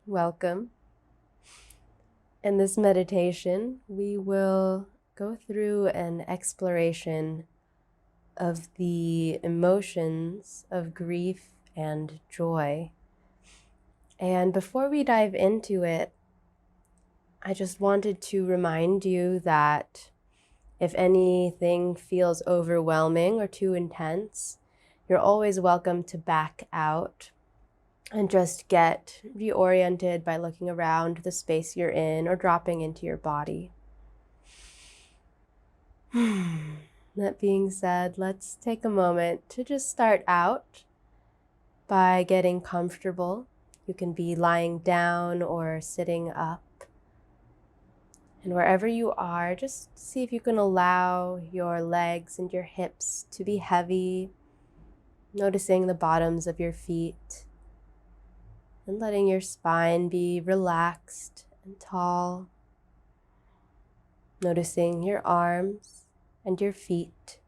Welcome. In this meditation, we will go through an exploration of the emotions of grief and joy. And before we dive into it, I just wanted to remind you that if anything feels overwhelming or too intense, you're always welcome to back out and just get reoriented by looking around the space you're in or dropping into your body. That being said, let's take a moment to just start out by getting comfortable. You can be lying down or sitting up. And wherever you are, just see if you can allow your legs and your hips to be heavy, noticing the bottoms of your feet, and letting your spine be relaxed and tall. Noticing your arms and your feet.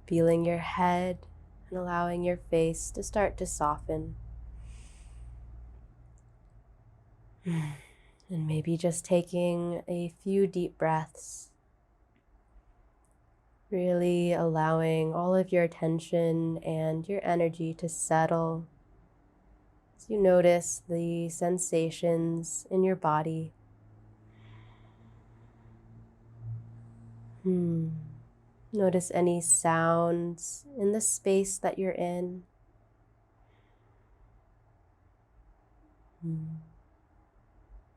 Feeling your head and allowing your face to start to soften. And maybe just taking a few deep breaths. Really allowing all of your attention and your energy to settle as you notice the sensations in your body. Notice any sounds in the space that you're in. And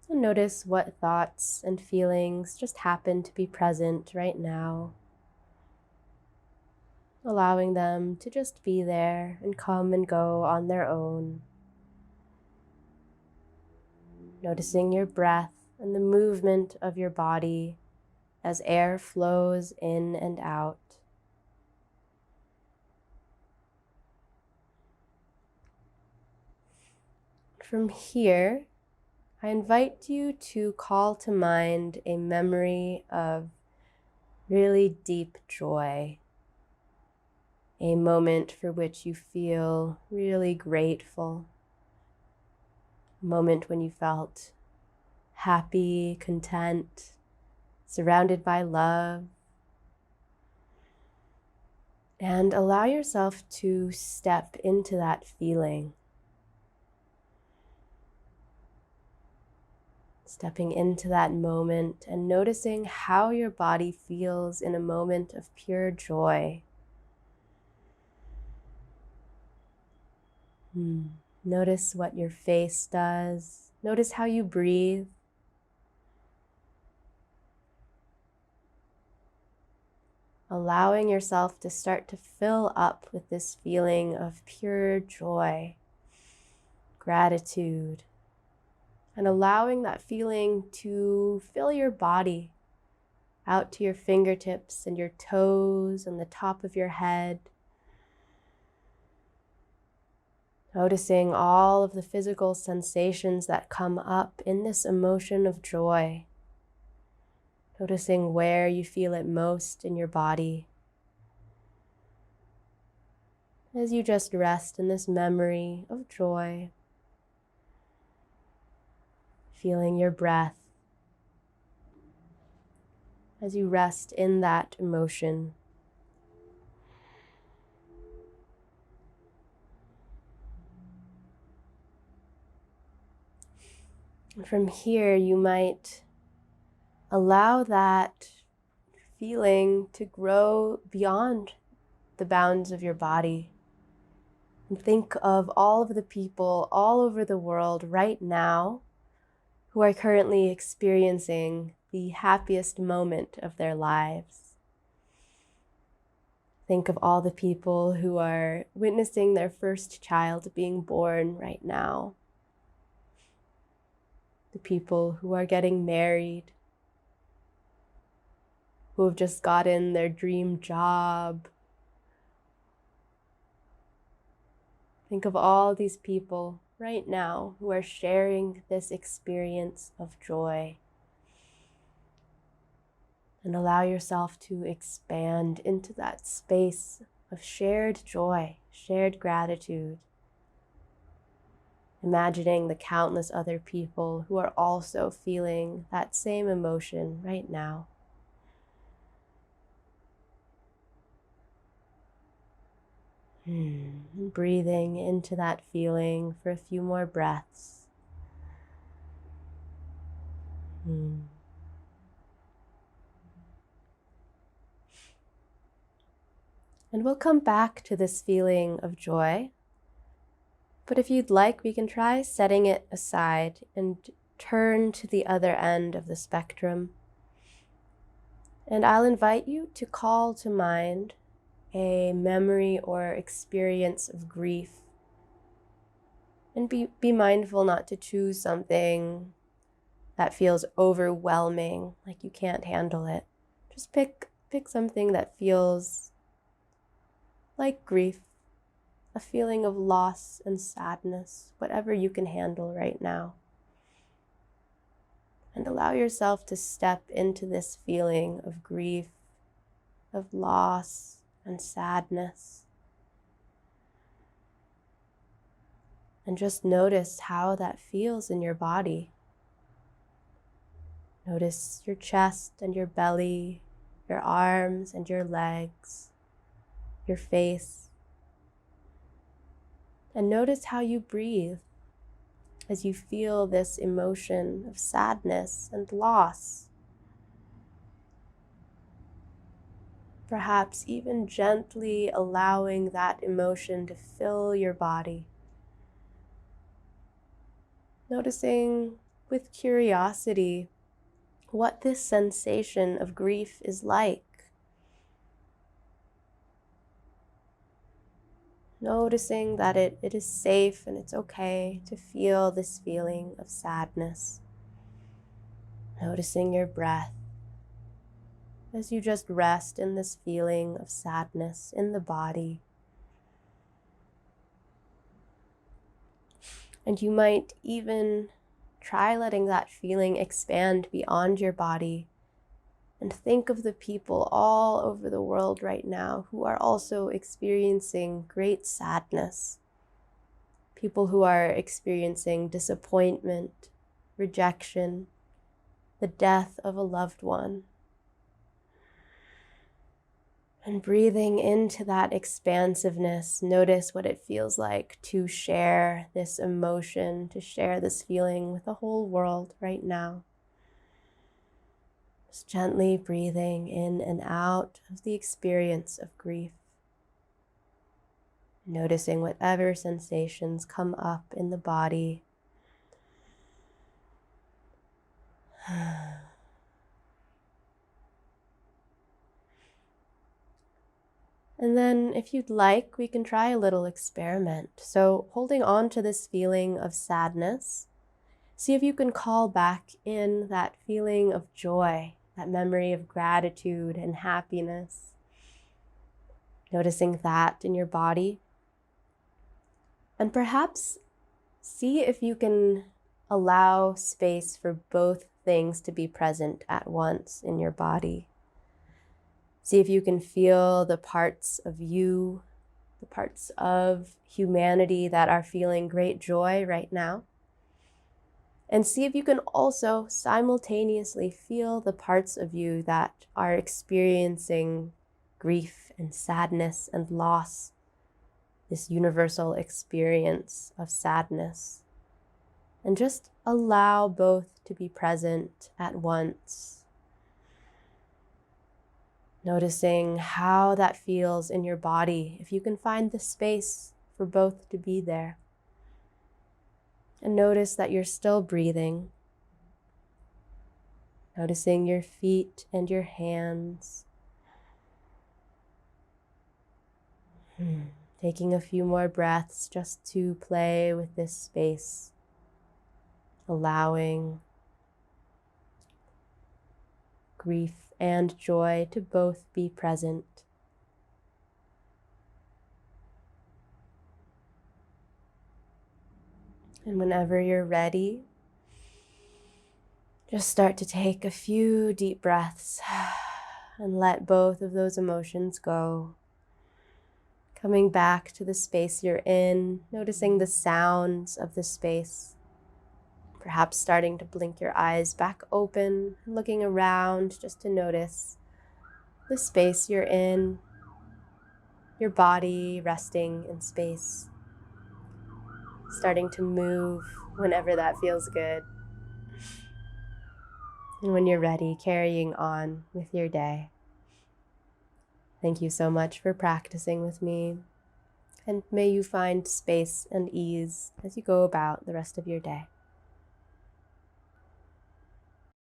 notice what thoughts and feelings just happen to be present right now. Allowing them to just be there and come and go on their own. Noticing your breath and the movement of your body as air flows in and out. From here, I invite you to call to mind a memory of really deep joy, a moment for which you feel really grateful, a moment when you felt happy, content, surrounded by love. And allow yourself to step into that feeling. Stepping into that moment and noticing how your body feels in a moment of pure joy. Notice what your face does. Notice how you breathe. Allowing yourself to start to fill up with this feeling of pure joy, gratitude, and allowing that feeling to fill your body out to your fingertips and your toes and the top of your head. Noticing all of the physical sensations that come up in this emotion of joy. Noticing where you feel it most in your body. As you just rest in this memory of joy. Feeling your breath as you rest in that emotion. And from here, you might allow that feeling to grow beyond the bounds of your body. And think of all of the people all over the world right now who are currently experiencing the happiest moment of their lives. Think of all the people who are witnessing their first child being born right now. The people who are getting married, who have just gotten their dream job. Think of all these people right now who are sharing this experience of joy. And allow yourself to expand into that space of shared joy, shared gratitude. imagining the countless other people who are also feeling that same emotion right now. Breathing into that feeling for a few more breaths. And we'll come back to this feeling of joy. But if you'd like, we can try setting it aside and turn to the other end of the spectrum. And I'll invite you to call to mind a memory or experience of grief. And be mindful not to choose something that feels overwhelming, like you can't handle it. Just pick something that feels like grief, a feeling of loss and sadness, whatever you can handle right now. And allow yourself to step into this feeling of grief, of loss and sadness. And just notice how that feels in your body. Notice your chest and your belly, your arms and your legs, your face. And notice how you breathe as you feel this emotion of sadness and loss. Perhaps even gently allowing that emotion to fill your body. Noticing with curiosity what this sensation of grief is like. Noticing that it is safe and it's okay to feel this feeling of sadness. Noticing your breath as you just rest in this feeling of sadness in the body. And you might even try letting that feeling expand beyond your body and think of the people all over the world right now who are also experiencing great sadness. People who are experiencing disappointment, rejection, the death of a loved one. And breathing into that expansiveness, notice what it feels like to share this emotion, to share this feeling with the whole world right now. Just gently breathing in and out of the experience of grief. Noticing whatever sensations come up in the body. And then if you'd like, we can try a little experiment. So holding on to this feeling of sadness, see if you can call back in that feeling of joy, that memory of gratitude and happiness. Noticing that in your body. And perhaps see if you can allow space for both things to be present at once in your body. See if you can feel the parts of you, the parts of humanity that are feeling great joy right now. And see if you can also simultaneously feel the parts of you that are experiencing grief and sadness and loss, this universal experience of sadness. And just allow both to be present at once. Noticing how that feels in your body, if you can find the space for both to be there. And notice that you're still breathing. Noticing your feet and your hands. Taking a few more breaths just to play with this space. Allowing grief and joy to both be present. And whenever you're ready, just start to take a few deep breaths and let both of those emotions go. Coming back to the space you're in, noticing the sounds of the space. Perhaps starting to blink your eyes back open, looking around just to notice the space you're in, your body resting in space, starting to move whenever that feels good. And when you're ready, carrying on with your day. Thank you so much for practicing with me, and may you find space and ease as you go about the rest of your day.